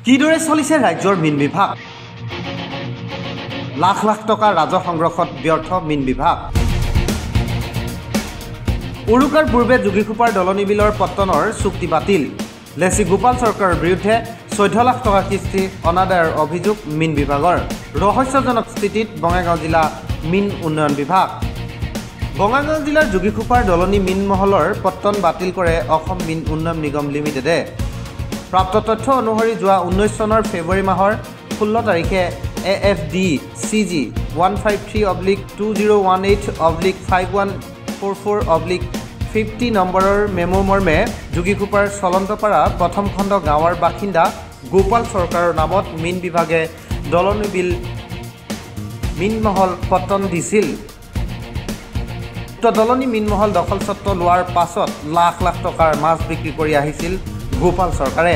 কিদৰে চলিছে ৰাজ্যৰ মীন বিভাগ? লাখ লাখ টকা ৰাজহ সংগ্ৰহত ব্যৰ্থ মীন বিভাগ। উৰুকাৰ পূৰ্বে যোগীঘোপাৰ দলনি বিলৰ পত্তনৰ চুক্তি বাতিল। লেচি গোপাল চৰকাৰৰ বিৰুদ্ধে 14 লাখ টকা কিস্তি অনাদায়ৰ অভিযোগ মীন বিভাগৰ। ৰহস্যজনক স্থিতিত বঙাইগাঁও জিলা মীন উন্নয়ন বিভাগ। বঙাইগাঁও জিলাৰ যোগীঘোপাৰ দলনি মীন মহলৰ পত্তন বাতিল কৰে অসম মীন উন্নয়ন নিগম লিমিটেডে। প্ৰাপ্ত তথ্য অনুসৰি যোৱা 19 চনৰ ফেব্ৰুৱাৰী মাহৰ 16 তাৰিখে AFD-CG 153/2018/5144/50 নম্বৰৰ মেমো মৰ্মে যোগীঘোপাৰ চলন্তপাৰা প্ৰথম খণ্ড গাঁৱৰ বাসিন্দা গোপাল চৰকাৰৰ নামত মীন বিভাগে দলনি বিল মীনমহল পত্তন দিছিল। দলনি মীনমহল দখলস্বত্ব লোৱাৰ পাছত লাখ লাখ টকাৰ মাছ বিক্ৰী কৰি আহিছিল গোপাল চৰকাৰে।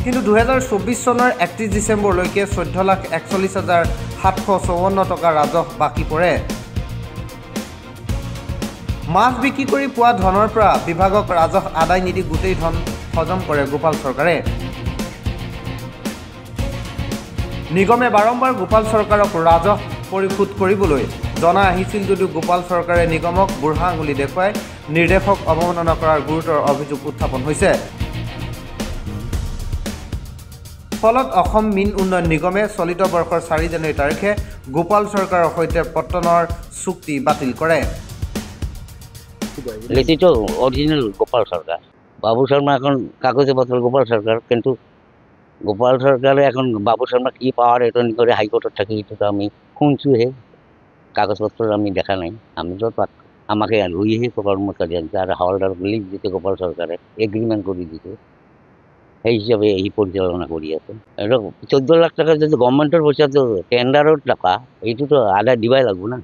কিন্তু 2024 চনৰ 31 ডিচেম্বৰলৈকে 14,41,754 টকা ৰাজহ বাকী পৰে। মাছ বিক্ৰী কৰি পোৱা ধনৰ পৰা বিভাগক ৰাজহ আদায় নিদি গোটেই ধন হজম কৰে গোপাল চৰকাৰে। নিগমে বাৰম্বাৰ গোপাল চৰকাৰক ৰাজহ পৰিশোধ কৰিবলৈ জনাই আহিছিল যদিও গোপাল চৰকাৰে নিগমক বুঢ়া আঙুলি দেখুৱাই নিৰ্দেশক অৱমাননা কৰাৰ গুৰুতৰ অভিযোগ উত্থাপন হৈছে। ফলত অসম মীন উন্নয়ন নিগমে চলিত বৰ্ষৰ 4 জানুৱাৰী তাৰিখে গোপাল চৰকাৰৰ সৈতে পত্তনৰ চুক্তি বাতিল কৰে। লেচিটো অরিজিনাল গোপাল সরকার, বাবু শর্মা এখন কাগজে পত্র গোপাল সরকার, কিন্তু গোপাল সরকারে এখন বাবু শর্মা কি পাওয়ার এটা করে হাইকোর্টের থেকে এটা তো আমি শুনছি হে, কাগজপত্র আমি দেখা নাই। আমি তো আমাকে লইহে কর্মচারী আনছে আর হাওলদার লিখ দিতে গোপাল সরকারে এগ্রিমেন্ট করে দিতে, সেই হিসাবে এই পরিচালনা করি আছে। এটা 14 লাখ টাকা যদি গভর্নমেন্টের পয়সা তো টেন্ডারের টাকা এইটো তো আদায় দিবাই লাগবো না।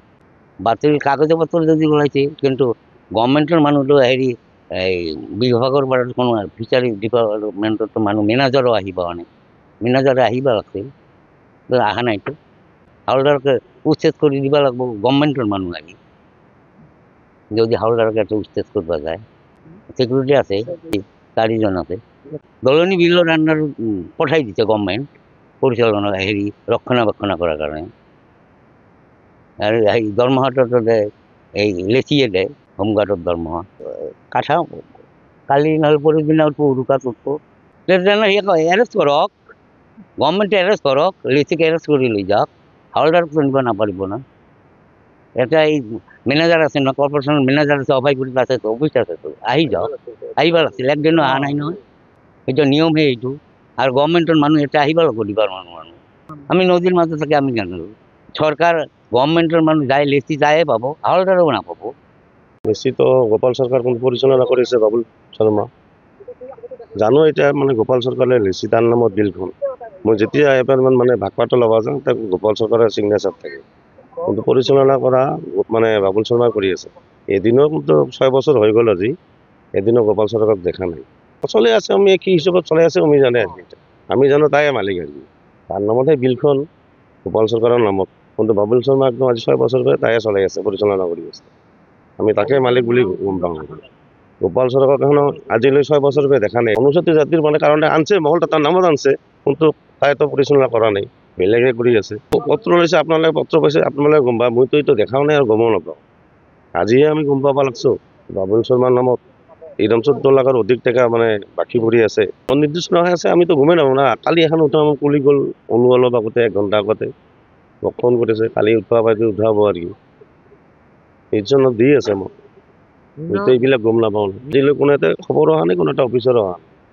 বাতিল কাগজে পত্র যদি ওলাইছে, কিন্তু গভর্নমেন্টের মানুষ তো হেৰি এই বিভাগৰ পৰা কোনো ফিচাৰী ডিপাৰ্টমেণ্টৰ মানুহ মেনেজাৰো আহিব, মেনেজাৰে আহিব লাগছিল, অহা নাইতো। হাওলদাৰকে উচ্ছেদ কৰি দিব লাগিব গভৰ্নমেন্টেৰ মানুহ আহি, যদি হাওলদাৰকে একটা উচ্ছেদ কৰব যায়। সিকিউৰিটি আছে 4 জন আছে। দলনি বিলৰ আন্ডার পঠাই দিছে গভর্নমেন্ট পরিচালনা রক্ষণাবেক্ষণ করার কারণে। আর এই দরমহাটা তো দেয়, এই লেচিয়ে দেয় হোমগার্ডের দরমহা। কাঠা কালি নহলে পরদিন উৰুকা উঠবো, এরেস্ট করক, গভর্নমেন্টে এরেস্ট করক, লেচিকে এরেস্ট করে লৈ যাওক, হাওলদার নিব নাপারিব না। এটা এই ম্যানেজার আছে না, কর্পোরেশনের ম্যানেজার আছে, অভাইগুড়িত আছে তো, অফিস আছে তো, আহি যাওক। আহিব লাগছিল, একদিনও অহা নাই নহয়। এটা নিয়মহে এইটো। আর গভর্নমেন্টের মানুষ এটা আহিব লাগব দিবার মানুষ। আমি নদীর মাঝে থাকি, আমি জানো সরকার গভর্নমেন্টের মানুষ যায়, লেচি যায় পাবো, হাওলদারও না পাবো। লেচি তো গোপাল সরকার কোন পরিচালনা করেছে বাবুল শর্মা জানো। এটা মানে গোপাল সরকারের লেচি তার নামত বিলখন মই যেতিয়া এবাৰ মানে ভাগপাত ল'বা যাওঁ তাক গোপাল সৰকাৰেৰ সিগনেচাৰ থাকে, কিন্তু পৰিচালনা কৰা মানে বাবুল শৰ্মা কৰি আছে। এদিনও কিন্তু 6 বছর হয়ে গেল আজি, এদিনও গোপাল সরকার দেখা নাই। চলে আছে, আমি কি হিসাবত চলে আছে আমি জানে, আমি জানো তাই মালিক আর কি। তার নামতে বিলখন গোপাল সরকারের নামত, কিন্তু বাবুল শর্মা একদম আজি 6 বছর ধরে তাই চলাই আছে, পরিচালনা কৰি আছে। আমি তাকে মালিক বুলি গম পাওঁ। গোপাল সরকার এখনো আজিলৈ 6 বছর ধরে দেখা নাই। অনুসূচিত জাতির মানে কারণে আনছে, মহলটা তার নামত আনছে, কিন্তু তাই তো পরিচালনা করা নাই, বেলেগে কৰি আছে। পত্ৰ লৈছে, আপোনালোকে পত্ৰ পাইছে, আপোনালোকে গম পায়, মইতো এইটো দেখাও নাই আৰু গমো নাপাওঁ। আজিহে আমি গম পাব লাগছো বাবুল শৰ্মাৰ নামত একদম 14 লাখৰ অধিক টাকা মানে বাকী পৰি আছে, নির্দিষ্ট নহয় আছে। আমি তো গমেই নাপাওঁ না। কালি এখন উঠা কুলি গ'ল, অলপ আগতে 1 ঘণ্টা আগতে মোক ফোন কৰিছে, কালি উঠোৱা পাইছে, উঠাব আৰু কি নিৰ্জন দি আছে মোক। এইবিলাক গম নাপাওঁ, আজিলৈ কোনো এটা খবৰ অহা নাই, কোনো এটা অফিচৰ অহা নাই।